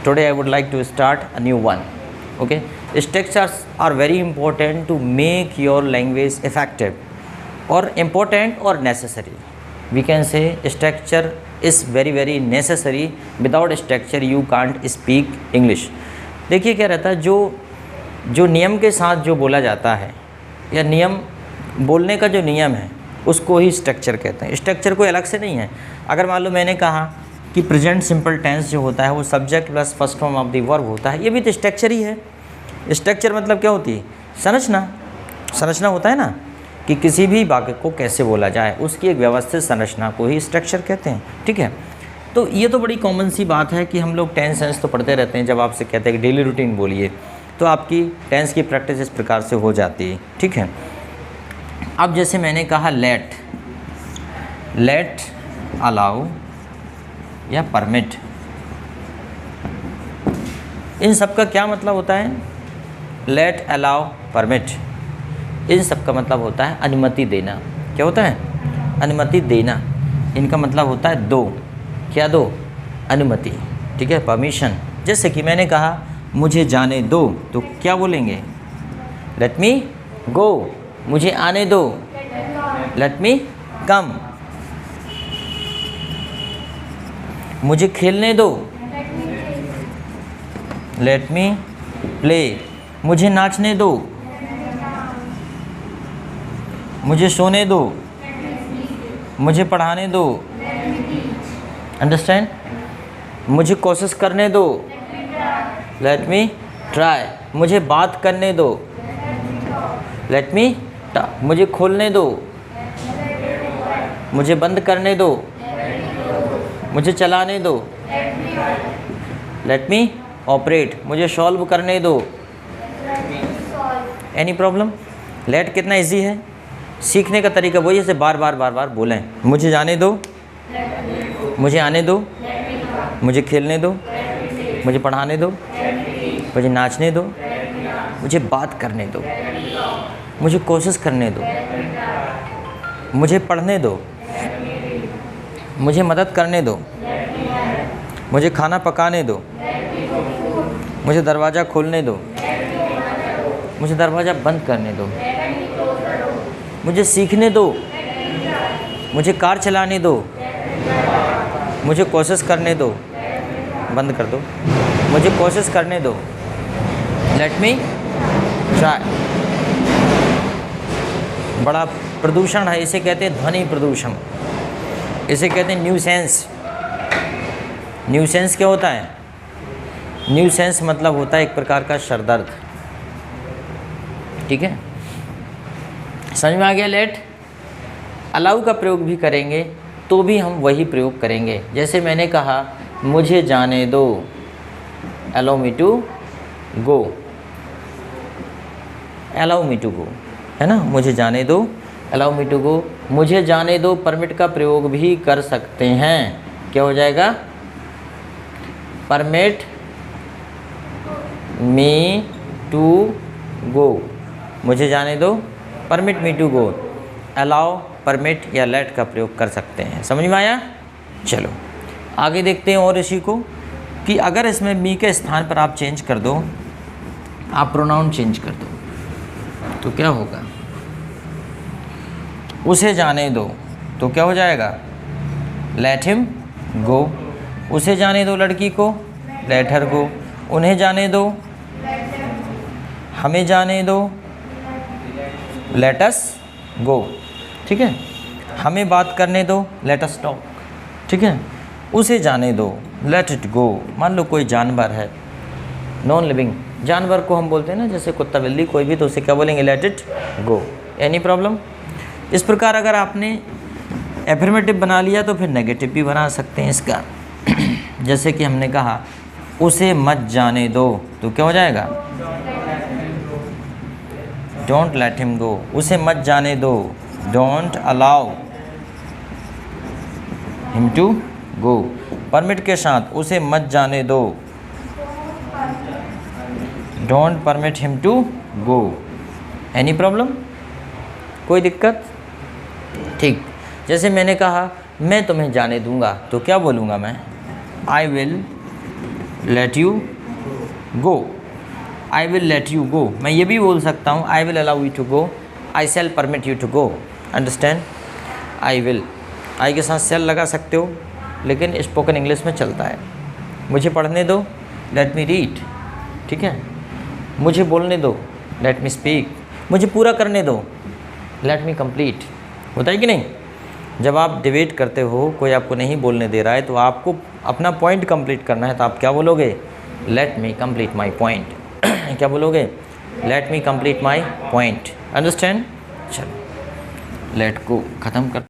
Today I would like to start a new one. Okay, structures are very important to make your language effective, or important or necessary. We can say structure is very necessary. Without structure you can't speak English. देखिए क्या रहता है, जो नियम के साथ जो बोला जाता है, या नियम बोलने का जो नियम है, उसको ही स्ट्रक्चर कहते हैं। स्ट्रक्चर कोई अलग से नहीं है। अगर मान लो मैंने कहा कि प्रेजेंट सिंपल टेंस जो होता है वो subject plus first form of the verb होता है, ये भी तो स्ट्रक्चर ही है। स्ट्रक्चर मतलब क्या होती है? संरचना होता है ना, कि किसी भी वाक्य को कैसे बोला जाए, उसकी एक व्यवस्थित संरचना को ही स्ट्रक्चर कहते हैं। ठीक है, तो ये तो बड़ी कॉमन सी बात है कि हम लोग टेंस सेंस तो पढ़ते रहते हैं। जब आपसे कहते हैं कि डेली रूटीन बोलिए, तो आपकी टेंस की प्रैक्टिस इस प्रकार से हो जाती है। ठीक है, अब जैसे मैंने कहा लेट, अलाउ या परमिट, इन सब का क्या मतलब होता है? लेट, अलाउ, परमिट, इन सब का मतलब होता है अनुमति देना। क्या होता है? अनुमति देना। इनका मतलब होता है दो। क्या दो? अनुमति। ठीक है, परमिशन। जैसे कि मैंने कहा मुझे जाने दो, तो क्या बोलेंगे? लेट मी गो। मुझे आने दो, लेट मी कम। मुझे खेलने दो, लेट मी प्ले। मुझे नाचने दो, मुझे सोने दो, मुझे पढ़ाने दो। अंडरस्टैंड? मुझे कोशिश करने दो, लेट मी ट्राई। मुझे बात करने दो, लेट मी टॉक। मुझे खोलने दो, मुझे बंद करने दो, मुझे चलाने दो, लेट मी ऑपरेट। मुझे सॉल्व करने दो। Any problem? लेट कितना इजी है। सीखने का तरीका वही है, जैसे बार बार बोलें। मुझे जाने दो, मुझे आने दो, मुझे खेलने दो, मुझे पढ़ाने दो, मुझे नाचने दो, मुझे बात करने दो, मुझे कोशिश करने दो, मुझे पढ़ने दो, मुझे मदद करने दो, मुझे खाना पकाने दो, मुझे दरवाज़ा खोलने दो, मुझे दरवाज़ा बंद करने दो, मुझे सीखने दो, मुझे कार चलाने दो, मुझे कोशिश करने दो, बंद कर दो, मुझे कोशिश करने दो, लेट मी ट्राई। बड़ा प्रदूषण है, इसे कहते हैं ध्वनि प्रदूषण, इसे कहते हैं न्यूसेंस। न्यूसेंस क्या होता है? न्यूसेंस मतलब होता है एक प्रकार का सरदर्द। ठीक है, समझ में आ गया? लेट। अलाउ का प्रयोग भी करेंगे तो भी हम वही प्रयोग करेंगे। जैसे मैंने कहा मुझे जाने दो, allow me to go, allow me to go, है ना? मुझे जाने दो, अलाउ मी टू गो। मुझे जाने दो परमिट का प्रयोग भी कर सकते हैं। क्या हो जाएगा? Permit me to go. मुझे जाने दो, permit me to go. Allow, permit या लेट का प्रयोग कर सकते हैं। समझ में आया? चलो आगे देखते हैं और इसी को, कि अगर इसमें मी के स्थान पर आप चेंज कर दो, आप प्रोनाउन चेंज कर दो, तो क्या होगा? उसे जाने दो, तो क्या हो जाएगा? Late him go. उसे जाने दो लड़की को, लेट हर गो। उन्हें जाने दो, हमें जाने दो, लेट अस गो। ठीक है, हमें बात करने दो, लेट अस टॉक। ठीक है, उसे जाने दो, लेट इट गो। मान लो कोई जानवर है, नॉन लिविंग जानवर को हम बोलते हैं ना, जैसे कुत्ता बिल्ली कोई भी, तो उसे क्या बोलेंगे? Let it go. Any problem? इस प्रकार अगर आपने एफर्मेटिव बना लिया तो फिर नेगेटिव भी बना सकते हैं इसका। जैसे कि हमने कहा उसे मत जाने दो, तो क्या हो जाएगा? Don't let him go. उसे मत जाने दो, don't allow him to go. Permit के साथ उसे मत जाने दो, don't permit him to go. Any problem? कोई दिक्कत? ठीक। जैसे मैंने कहा मैं तुम्हें जाने दूंगा, तो क्या बोलूँगा मैं? I will let you go, I will let you go. मैं ये भी बोल सकता हूँ I will allow you to go, I shall permit you to go. Understand? I will, I के साथ शैल लगा सकते हो, लेकिन स्पोकन इंग्लिश में चलता है। मुझे पढ़ने दो, लेट मी रीड, ठीक है। मुझे बोलने दो, लेट मी स्पीक। मुझे पूरा करने दो, लेट मी कंप्लीट। होता है कि नहीं? जब आप डिबेट करते हो, कोई आपको नहीं बोलने दे रहा है, तो आपको अपना पॉइंट कंप्लीट करना है, तो आप क्या बोलोगे? Let me complete my point. क्या बोलोगे? Let me complete my point. Understand? चलो लेट को ख़त्म कर